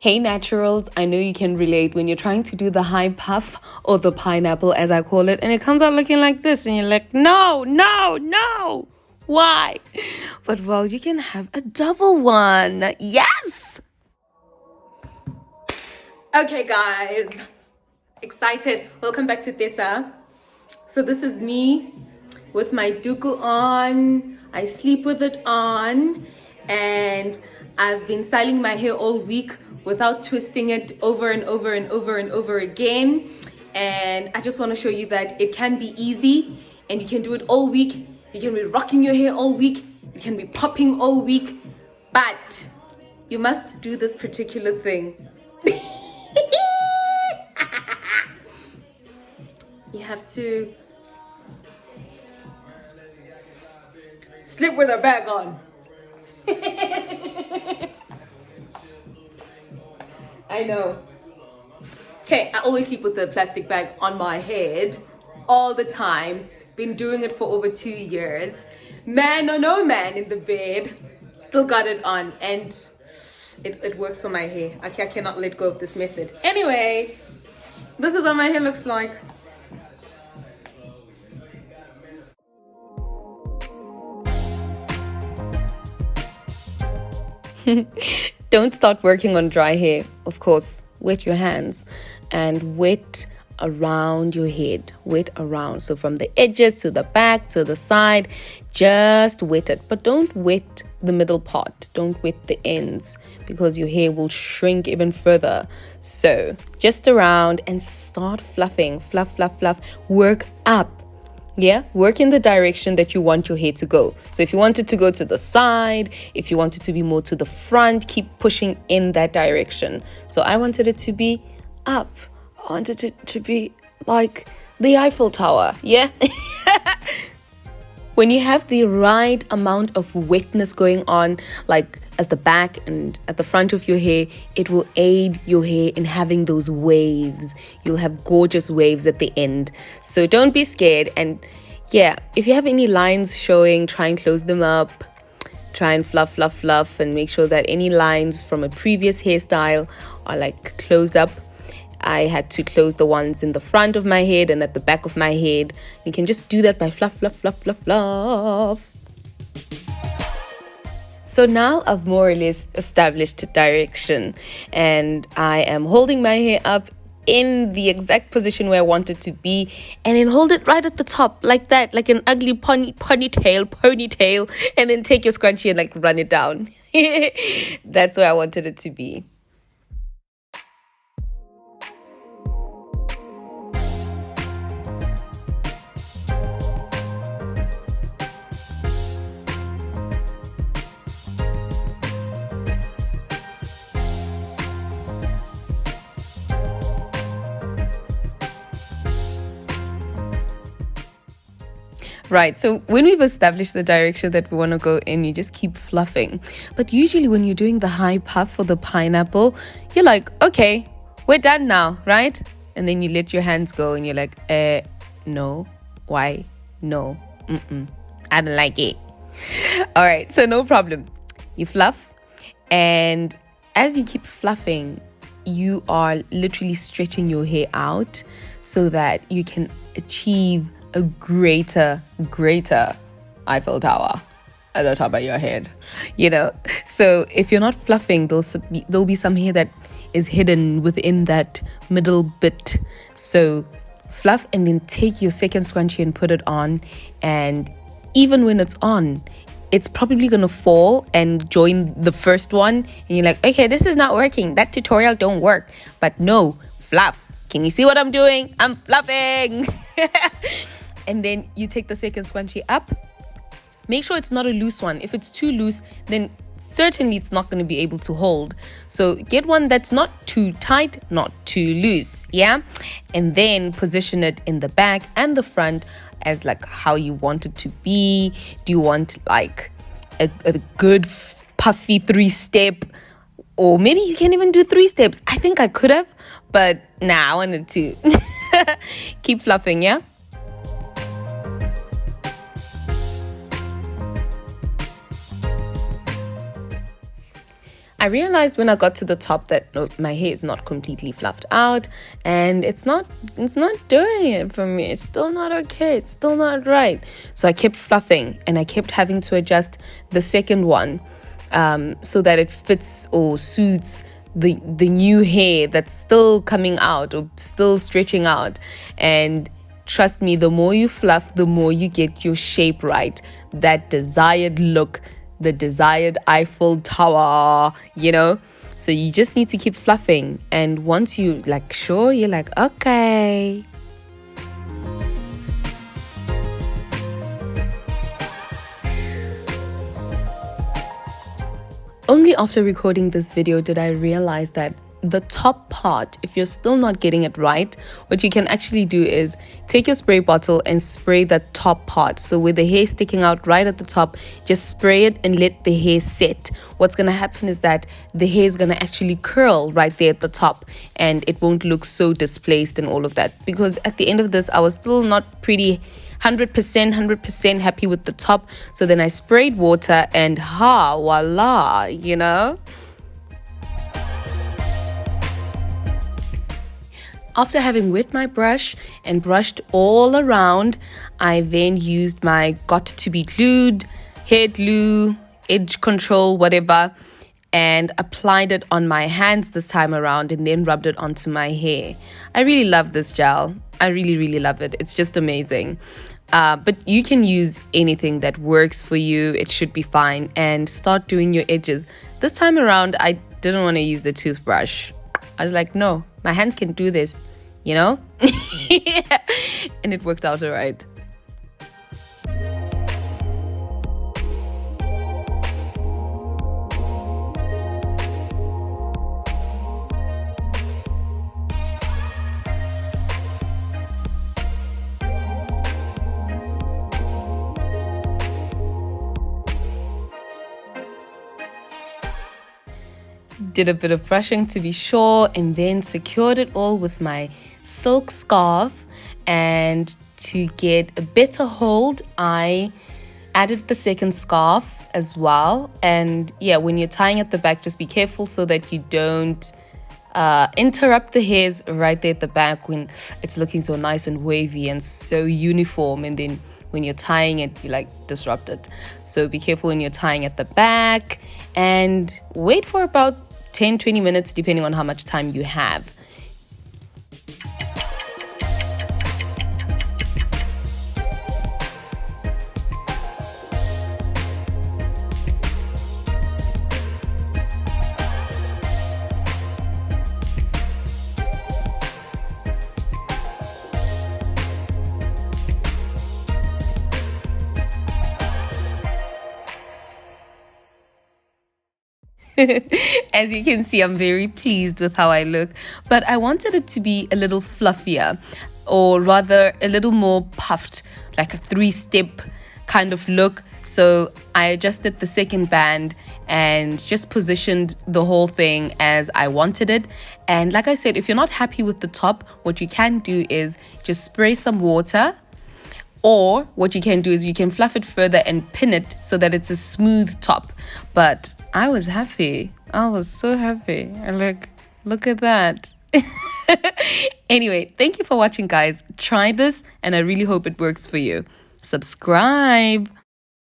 Hey naturals, I know you can relate when you're trying to do the high puff or the pineapple as I call it, and it comes out looking like this, and you're like, no, no, no. Why? But well, you can have a double one. Yes! Okay, guys. Excited. Welcome back to Tessa. So this is me with my duku on. I sleep with it on, and I've been styling my hair all week without twisting it over and over and over and over again. And I just want to show you that it can be easy and you can do it all week. You can be rocking your hair all week. You can be popping all week, but you must do this particular thing. You have to sleep with a bag on. I know. Okay, I always sleep with the plastic bag on my head all the time. Been doing it for over 2 years. Man or no man in the bed, still got it on, and it works for my hair. I cannot let go of this method. Anyway, this is what my hair looks like. Don't start working on dry hair. Of course, wet your hands and wet around your head. Wet around. So from the edges to the back to the side, just wet it. But don't wet the middle part. Don't wet the ends because your hair will shrink even further. So just around and start fluffing. Fluff, fluff, fluff. Work up. Yeah, work in the direction that you want your hair to go. So if you want it to go to the side, if you want it to be more to the front, keep pushing in that direction. So I wanted it to be up. I wanted it to be like the Eiffel Tower. Yeah. When you have the right amount of wetness going on, like at the back and at the front of your hair, it will aid your hair in having those waves. You'll have gorgeous waves at the end. So don't be scared. And yeah, if you have any lines showing, try and close them up. Try and fluff, fluff, fluff, and make sure that any lines from a previous hairstyle are like closed up. I had to close the ones in the front of my head and at the back of my head. You can just do that by fluff, fluff, fluff, fluff, fluff. So now I've more or less established direction, and I am holding my hair up in the exact position where I want it to be, and then hold it right at the top like that, like an ugly ponytail, and then take your scrunchie and like run it down. That's where I wanted it to be. Right, so when we've established the direction that we want to go in, you just keep fluffing. But usually when you're doing the high puff for the pineapple, you're like, okay, we're done now, right? And then you let your hands go and you're like, no, why? No, I don't like it. All right, so no problem. You fluff, and as you keep fluffing, you are literally stretching your hair out so that you can achieve a greater Eiffel Tower at the top of your head, you know. So if you're not fluffing, there'll be some hair that is hidden within that middle bit. So fluff and then take your second scrunchie and put it on, and even when it's on, it's probably gonna fall and join the first one, and you're like, okay, this is not working, that tutorial don't work. But no, fluff. Can you see what I'm doing? I'm fluffing. And then you take the second scrunchie up. Make sure it's not a loose one. If it's too loose, then certainly it's not going to be able to hold. So get one that's not too tight, not too loose, yeah? And then position it in the back and the front as like how you want it to be. Do you want like a good puffy 3-step? Or maybe you can even do 3 steps. I think I could have, but nah, I wanted to. Keep fluffing, yeah? I realized when I got to the top that no, my hair is not completely fluffed out, and it's not doing it for me. It's still not okay. It's still not right. So I kept fluffing, and I kept having to adjust the second one so that it fits or suits the new hair that's still coming out or still stretching out. And trust me, the more you fluff, the more you get your shape right, that desired look, the desired Eiffel Tower, So you just need to keep fluffing. And once you sure, you're like, okay. Only after recording this video did I realize that the top part, if you're still not getting it right, what you can actually do is take your spray bottle and spray the top part. So with the hair sticking out right at the top, just spray it and let the hair set. What's going to happen is that the hair is going to actually curl right there at the top, and it won't look so displaced and all of that. Because at the end of this, I was still not pretty 100% happy with the top. So then I sprayed water and voila, After having wet my brush and brushed all around, I then used my got to be glued, hair glue, edge control, whatever, and applied it on my hands this time around and then rubbed it onto my hair. I really love this gel. I really, really love it. It's just amazing. But you can use anything that works for you. It should be fine. And start doing your edges. This time around, I didn't want to use the toothbrush. I was like, no, my hands can do this, And it worked out all right. Did a bit of brushing to be sure, and then secured it all with my silk scarf. And to get a better hold, I added the second scarf as well. And yeah, when you're tying at the back, just be careful so that you don't interrupt the hairs right there at the back when it's looking so nice and wavy and so uniform, and then when you're tying it, you disrupt it. So be careful when you're tying at the back, and wait for about 10-20 minutes depending on how much time you have. As you can see, I'm very pleased with how I look, but I wanted it to be a little fluffier, or rather a little more puffed, like a 3-step kind of look. So I adjusted the second band and just positioned the whole thing as I wanted it. And like I said, if you're not happy with the top, what you can do is just spray some water. Or what you can do is you can fluff it further and pin it so that it's a smooth top. But I was happy. I was so happy. And look at that. Anyway, thank you for watching, guys. Try this, and I really hope it works for you. Subscribe.